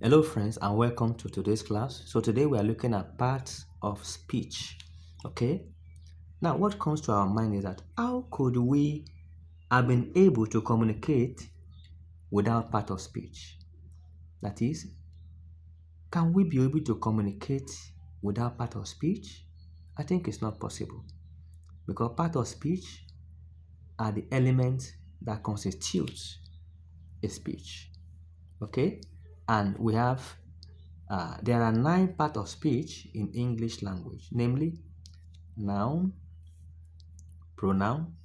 Hello friends and welcome to today's class. So today we are looking at parts of speech. Okay. Now what comes to our mind is that how could we have been able to communicate without part of speech? That is, can we be able to communicate without part of speech? I think it's not possible because part of speech are the elements that constitutes a speech. Okay. And we have there are 9 parts of speech in English language, namely noun, pronoun,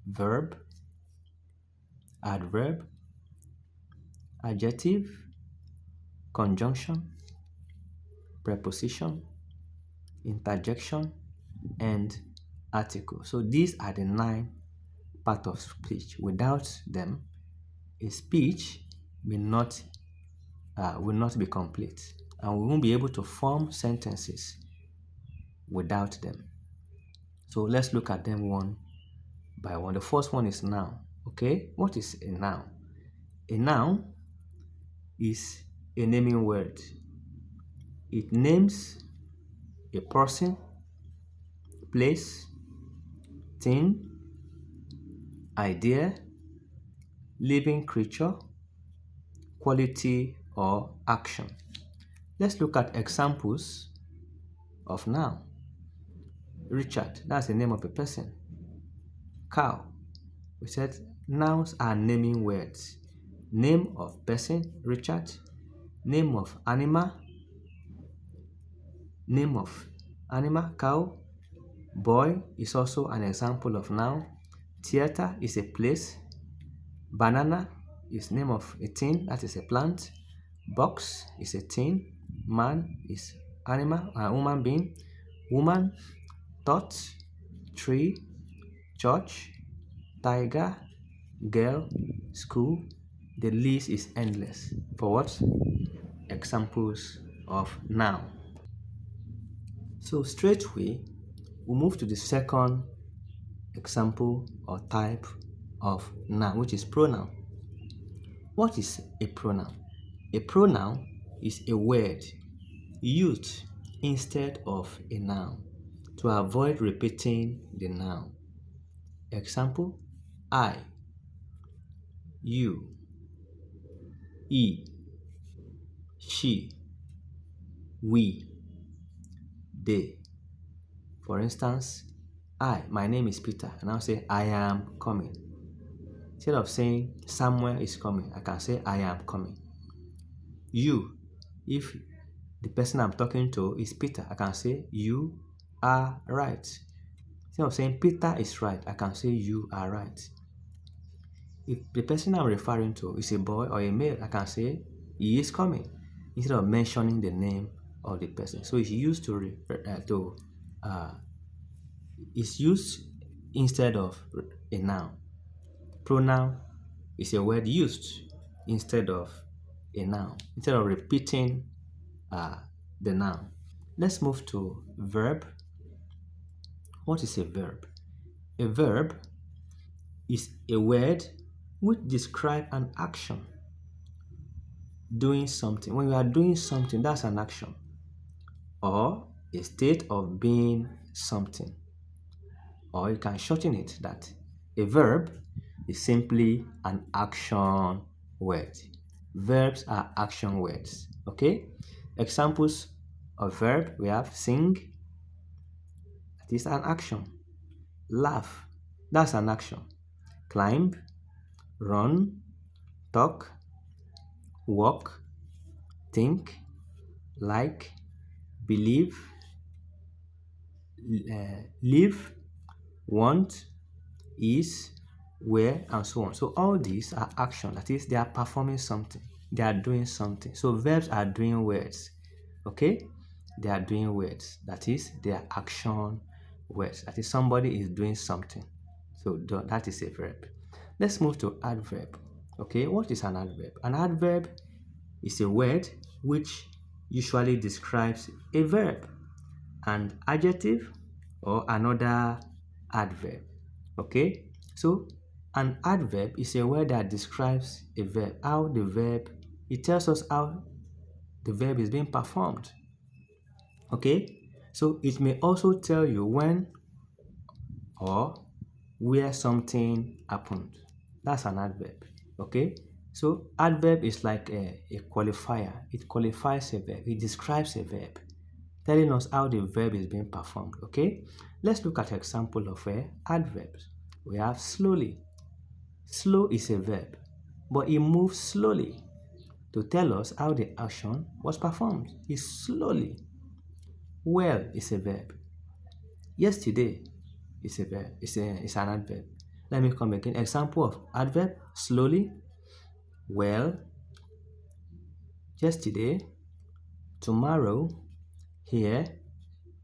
verb, adverb, adjective, conjunction, preposition, interjection, and article. So these are the 9 parts of speech. Without them, a speech will not be complete, and we won't be able to form sentences without them. So let's look at them one by one. The first one is noun. Okay, what is a noun? A noun is a naming word. It names a person, place, thing, idea, living creature, quality, or action. Let's look at examples of noun. Richard, that's the name of a person. Cow, we said nouns are naming words. Name of person, Richard. Name of animal, cow. Boy is also an example of noun. Theater is a place. Banana is name of a thing, that is a plant. Box is a thing. Man is animal, a human being. Woman, thought. Tree, church. Tiger, girl, school. The list is endless for what? Examples of noun. So straightway, we move to the second example or type of noun, which is pronoun. What is a pronoun? A pronoun is a word used instead of a noun to avoid repeating the noun. Example: I, you, he, she, we, they. For instance, my name is Peter, and I'll say I am coming. Instead of saying Samuel is coming, I can say I am coming. You, if the person I'm talking to is Peter, I can say you are right. Instead of saying Peter is right, I can say you are right. If the person I'm referring to is a boy or a male, I can say he is coming instead of mentioning the name of the person. So it's used it's used instead of a noun. Pronoun is a word used instead of a noun, instead of repeating the noun. Let's move to verb. What is a verb? A verb is a word which describes an action. Doing something. When you are doing something, that's an action. Or a state of being something. Or you can shorten it that a verb is simply an action word. Verbs are action words. Okay? Examples of verb, we have sing, that is an action. Laugh, that's an action. Climb, run, talk, walk, think, like, believe, live, want, is, where, and so on. So all these are action. That is, they are performing something. They are doing something. So verbs are doing words. Okay? They are doing words. That is, they are action words. That is, somebody is doing something. So that is a verb. Let's move to adverb. Okay? What is an adverb? An adverb is a word which usually describes a verb, an adjective, or another adverb. Okay? So an adverb is a word that describes a verb, how the verb It tells us how the verb is being performed. Okay? So it may also tell you when or where something happened. That's an adverb. Okay? So adverb is like a qualifier. It qualifies a verb. It describes a verb, telling us how the verb is being performed. Okay? Let's look at an example of adverbs. We have slowly. Slow is a verb, but it moves slowly to tell us how the action was performed. It's slowly. Well is a verb. Yesterday is a verb. It's an adverb. Let me come again. Example of adverb: slowly, well, yesterday, tomorrow, here,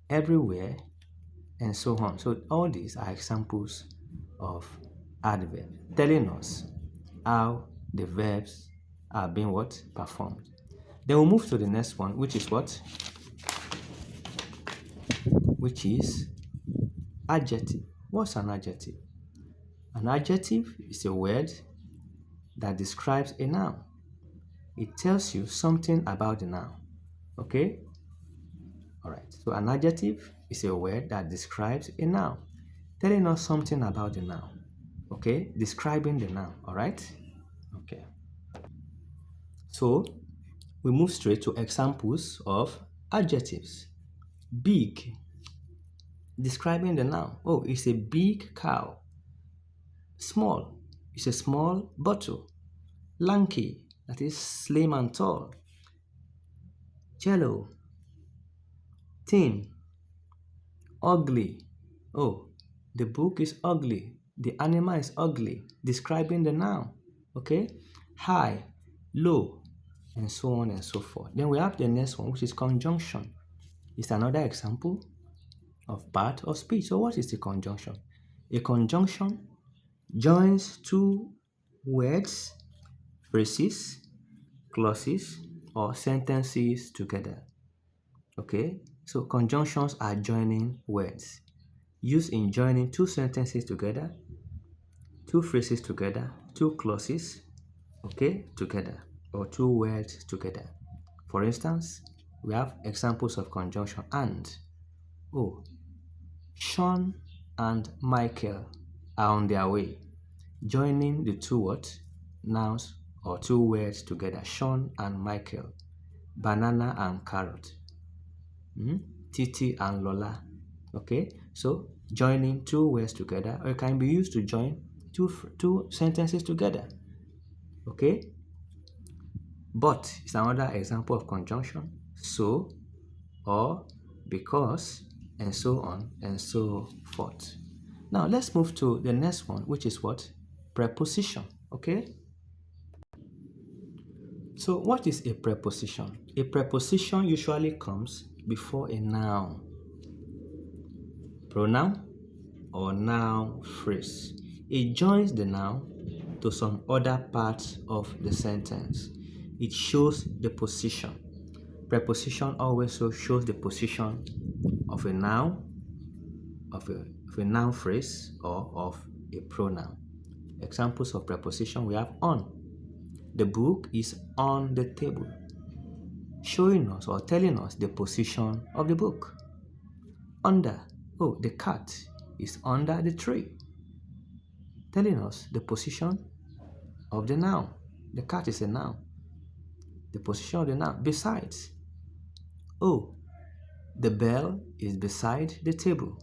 everywhere, and so on. So all these are examples of adverb telling us how the verbs are being what? Performed. Then we'll move to the next one, which is what? Which is adjective. What's an adjective? An adjective is a word that describes a noun. It tells you something about the noun. Okay? Alright. So an adjective is a word that describes a noun, telling us something about the noun. Okay? Describing the noun. Alright? Okay. So we move straight to examples of adjectives. Big, describing the noun. Oh, it's a big cow. Small, it's a small bottle. Lanky, that is slim and tall. Yellow, thin. Ugly, oh, the book is ugly. The animal is ugly, describing the noun. Okay? High, low, and so on and so forth. Then we have the next one, which is conjunction. It's another example of part of speech. So what is the conjunction? A conjunction joins two words, phrases, clauses, or sentences together. Okay? So conjunctions are joining words, used in joining two sentences together, two phrases together, two clauses, okay, together, or two words together. For instance, we have examples of conjunction and. Oh, Sean and Michael are on their way, joining the two what? Nouns or two words together. Sean and Michael. Banana and carrot. Titi and Lola. Okay, so joining two words together, or it can be used to join two sentences together. Okay, but it's another example of conjunction. So, or, because, and so on and so forth. Now let's move to the next one, which is what? Preposition. Okay, so what is a preposition? A preposition usually comes before a noun, pronoun, or noun phrase. It joins the noun to some other parts of the sentence. It shows the position. Preposition always shows the position of a noun, of a noun phrase, or of a pronoun. Examples of preposition we have on. The book is on the table, showing us or telling us the position of the book. Under. Oh, the cat is under the tree, telling us the position of the noun. The cat is a noun. The position of the noun. Besides. Oh, the bell is beside the table,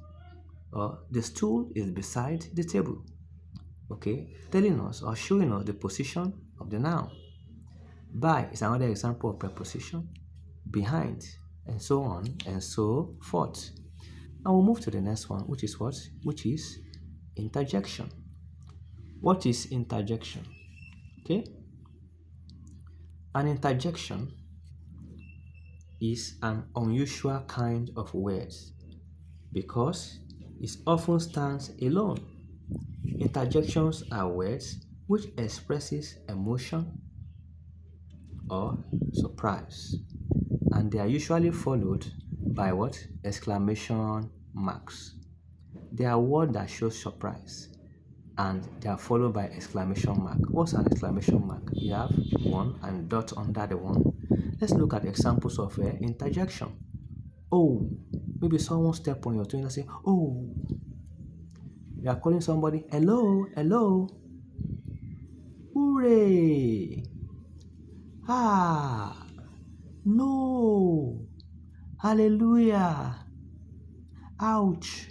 or the stool is beside the table. Okay, telling us or showing us the position of the noun. By is another example of preposition. Behind, and so on and so forth. Now we'll move to the next one, which is what? Which is interjection. What is interjection? Okay, an interjection is an unusual kind of word because it often stands alone. Interjections are words which expresses emotion or surprise, and they are usually followed by what? Exclamation marks. They are words that show surprise and they are followed by exclamation mark. What's an exclamation mark? You have one and dot under the one. Let's look at examples of interjection. Oh, maybe someone step on your toe and say, oh. You are calling somebody, hello, hello. Hooray. Ah, no. Hallelujah. Ouch.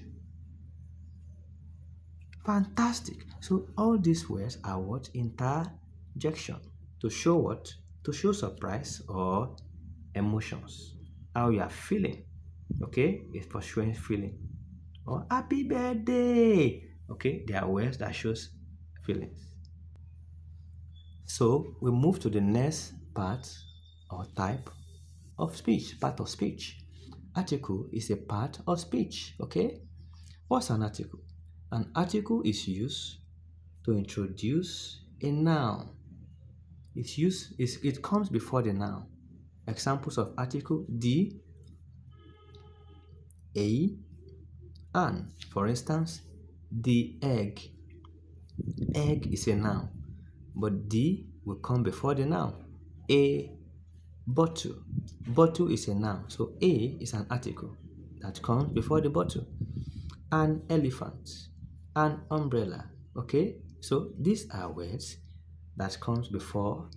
Fantastic. So all these words are what? Interjection. To show what? To show surprise or emotions. How you are feeling. Okay? It's for showing feeling. Or happy birthday. Okay? They are words that shows feelings. So we move to the next part or type of speech. Part of speech. Article is a part of speech. Okay? What's an article? An article is used to introduce a noun. It comes before the noun. Examples of article: the, a, an. For instance, the egg. Egg is a noun, but the will come before the noun. A bottle. Bottle is a noun, so a is an article that comes before the bottle. An elephant. An umbrella. Okay, so these are words that comes before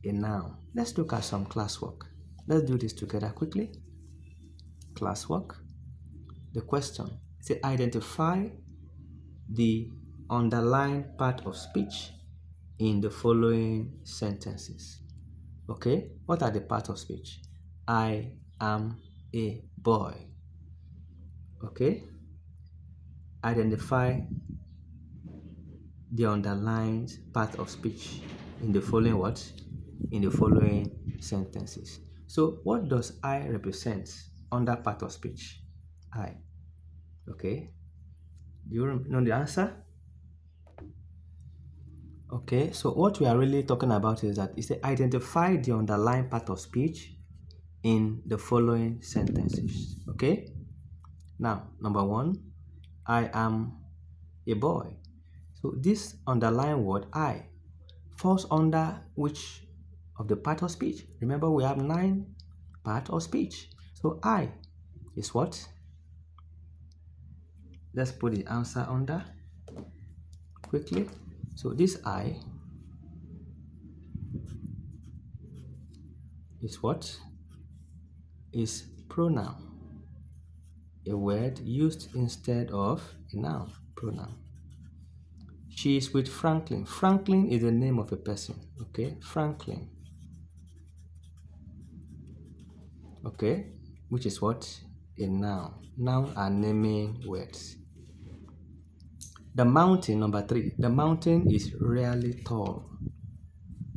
a noun. Let's look at some classwork. Let's do this together quickly. Classwork. The question is, identify the underlined part of speech in the following sentences. Okay, what are the parts of speech? I am a boy. Okay, identify the underlined part of speech in the following what? In the following sentences. So what does I represent under part of speech? I. Okay. Do you know the answer? Okay, so what we are really talking about is that it's to identify the underlying part of speech in the following sentences. Okay. Now, number one, I am a boy. So this underlying word I falls under which of the part of speech? Remember, we have 9 parts of speech. So I is what? Let's put the answer under quickly. So this I is what? Is pronoun. A word used instead of a noun. Pronoun. She is with Franklin. Franklin is the name of a person. Okay, Franklin. Okay, which is what? A noun. Noun are naming words. The mountain, number 3. The mountain is really tall.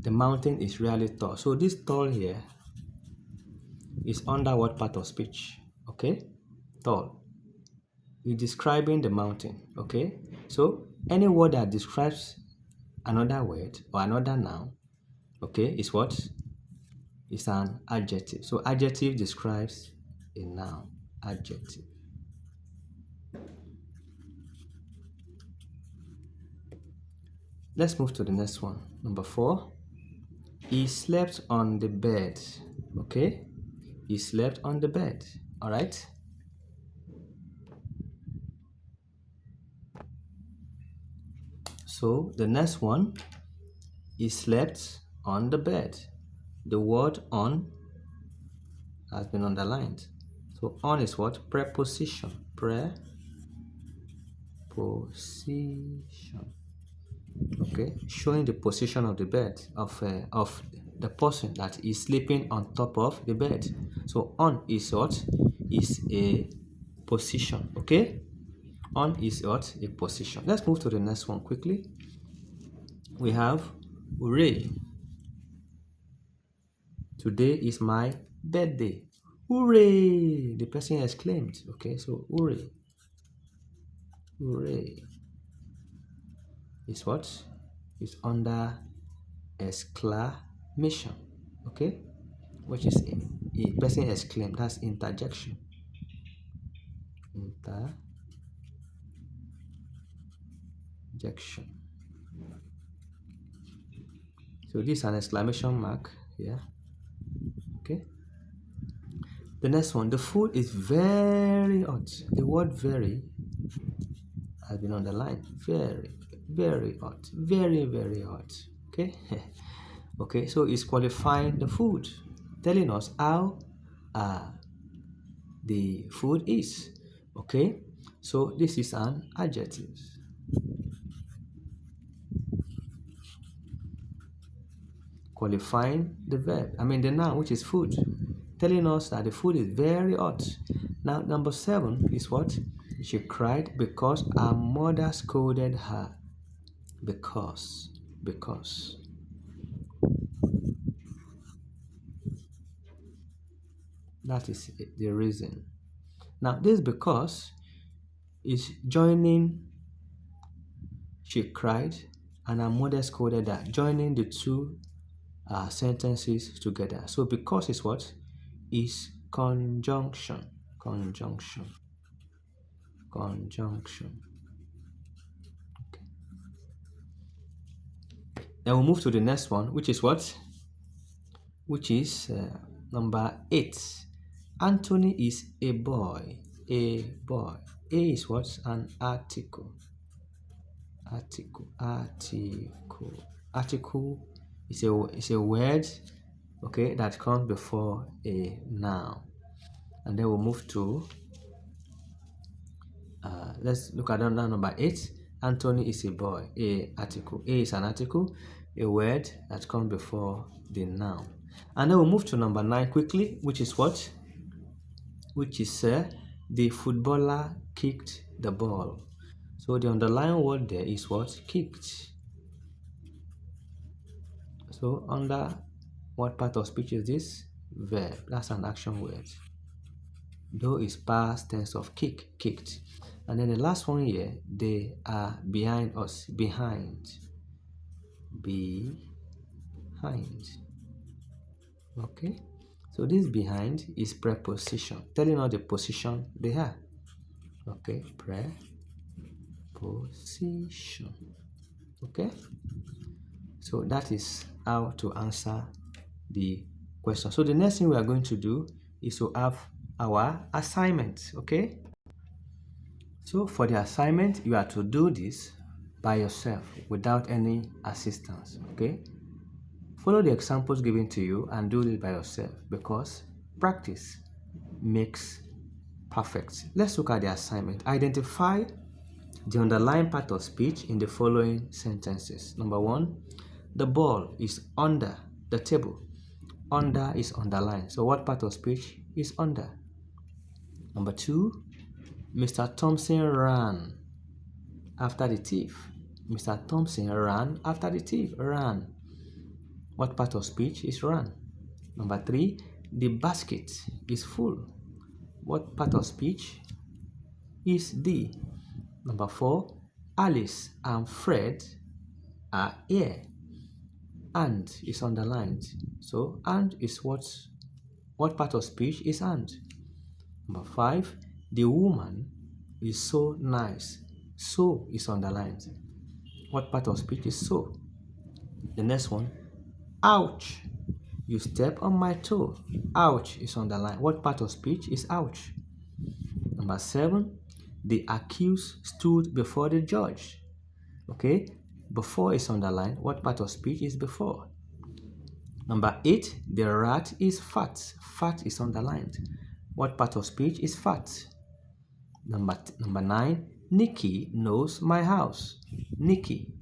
The mountain is really tall. So this tall here is under what part of speech? Okay, tall. You're describing the mountain. Okay, so any word that describes another word or another noun, okay, is what? Is an adjective. So adjective describes a noun. Adjective. Let's move to the next one. Number 4. He slept on the bed. Okay, he slept on the bed. All right. So the next one, he slept on the bed. The word on has been underlined. So on is what? Preposition. Preposition. Okay, showing the position of the bed of the person that is sleeping on top of the bed. So on is what? Is a position. Okay, on is what? A position. Let's move to the next one quickly. We have hooray. Today is my birthday. Hooray! The person exclaimed. Okay, so hooray. Hooray is what? Is under exclamation. Okay, which is a person exclaimed. That's interjection. Injection. So this is an exclamation mark here. Okay. The next one, the food is very hot. The word very has been underlined. Very, very hot. Very, very hot. Okay. Okay, so it's qualifying the food, telling us how the food is. Okay, so this is an adjective. Qualifying the verb, the noun, which is food, telling us that the food is very hot. Now, number 7 is what? She cried because her mother scolded her. Because. That is the reason. Now, this because is joining she cried and her mother scolded her, joining the two sentences together. So because is what? Is conjunction. Okay. Then we'll move to the next one, which is what? Which is number 8. Anthony is a boy. A boy. A is what? An article. Article is a word, okay, that comes before a noun. And then we'll move to let's look at number 8. Anthony is a boy. A article. A is an article, a word that comes before the noun. And then we'll move to number 9 quickly, which is what? Which is the footballer kicked the ball. So the underlying word there is what? Kicked. So under what part of speech is this? Verb. That's an action word. Though is past tense of kicked. And then the last one here, they are behind us. Behind. Okay. So this behind is preposition, telling us the position they are. Okay. Preposition. Okay. So that is how to answer the question. So the next thing we are going to do is to have our assignment. Okay. So for the assignment, you are to do this by yourself without any assistance. Okay. Follow the examples given to you and do it by yourself, because practice makes perfect. Let's look at the assignment. Identify the underlying part of speech in the following sentences. Number 1, the ball is under the table. Under is underlined. So what part of speech is under? Number 2, Mr. Thompson ran after the thief. Mr. Thompson ran after the thief. Ran. What part of speech is run? Number 3, the basket is full. What part of speech is the? Number 4, Alice and Fred are here. And is underlined. So and is what part of speech is and? Number 5, the woman is so nice. So is underlined. What part of speech is so? The next one, ouch, you step on my toe. Ouch is underlined. What part of speech is ouch? Number 7, the accused stood before the judge. Okay, before is underlined. What part of speech is before? Number 8, the rat is fat. Fat is underlined. What part of speech is fat? Number 9, Nikki knows my house. Nikki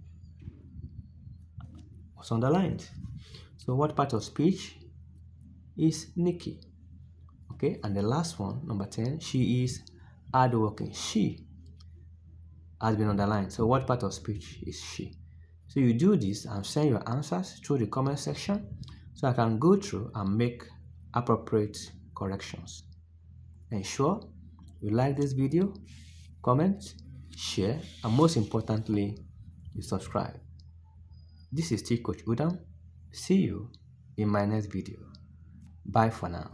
was underlined. So what part of speech is Nikki? Okay, and the last one, number 10, she is hardworking. She has been underlined. So what part of speech is she? So you do this and send your answers through the comment section so I can go through and make appropriate corrections. Ensure you like this video, comment, share, and most importantly, you subscribe. This is Coach Udom. See you in my next video. Bye for now.